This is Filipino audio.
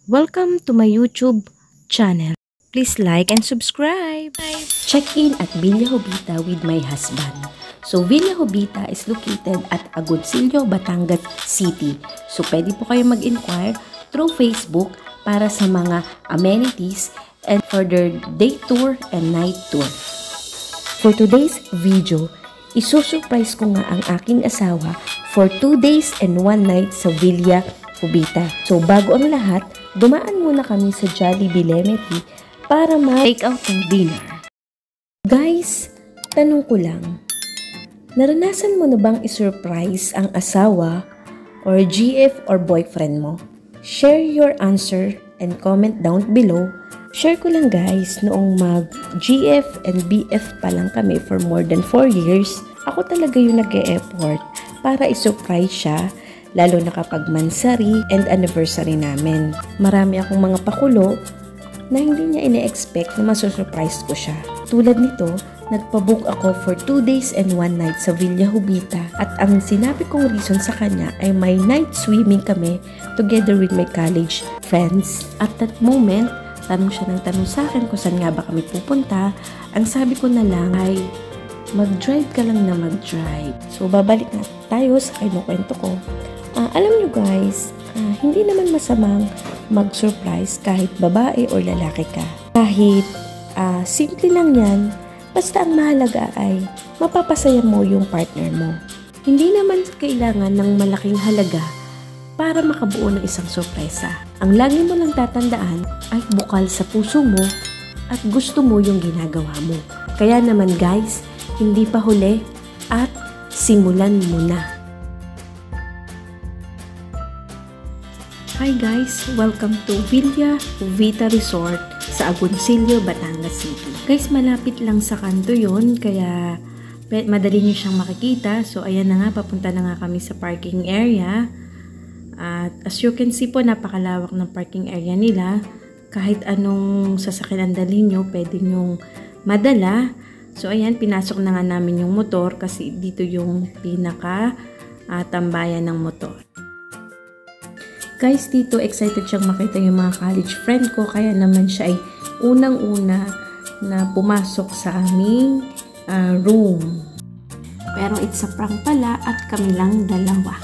Welcome to my YouTube channel. Please like and subscribe. Check-in at Villa Jovita with my husband. So, Villa Jovita is located at Agoncillo, Batangas City. So, pwede po kayo mag-inquire through Facebook para sa mga amenities and for their day tour and night tour. For today's video, isusurprise ko nga ang aking asawa for 2 days and 1 night sa Villa Jovita. So, bago ang lahat, dumaan muna kami sa Jollibee Lemety para ma-take out ng dinner. Guys, tanong ko lang, naranasan mo na bang isurprise ang asawa or GF or boyfriend mo? Share your answer and comment down below. Share ko lang guys, noong mag-GF and BF pa lang kami for more than 4 years, ako talaga yung nag-e-effort para isurprise siya, lalo na kapag mansari and anniversary namin. Marami akong mga pakulo na hindi niya ine-expect na masusurprise ko siya. Tulad nito, nagpabook ako for 2 days and 1 night sa Villa Jovita at ang sinabi kong reason sa kanya ay may night swimming kami together with my college friends. At that moment, tanong siya ng tanong sa akin kung saan nga ba kami pupunta. Ang sabi ko na lang ay, mag-drive ka lang na mag-drive. So, babalik na tayo sa kinukwento ko. Alam nyo guys, hindi naman masamang mag-surprise kahit babae o lalaki ka. Kahit simple lang yan, basta ang mahalaga ay mapapasaya mo yung partner mo. Hindi naman kailangan ng malaking halaga para makabuo ng isang sorpresa. Ang lagi mo lang tatandaan ay bukal sa puso mo at gusto mo yung ginagawa mo. Kaya naman guys, hindi pa huli at simulan mo na. Hi guys! Welcome to Villa Jovita Resort sa Agoncillo, Batangas City. Guys, malapit lang sa kanto yon, kaya madali nyo siyang makikita. So ayan na nga, papunta na nga kami sa parking area. At as you can see po, napakalawak ng parking area nila. Kahit anong sasakyan ang dalhin nyo, pwede nyong madala. So ayan, pinasok na nga namin yung motor kasi dito yung pinaka tambayan ng motor. Guys, dito excited siyang makita yung mga college friend ko, kaya naman siya ay unang-una na pumasok sa aming room. Pero it's a prank pala at kami lang dalawa.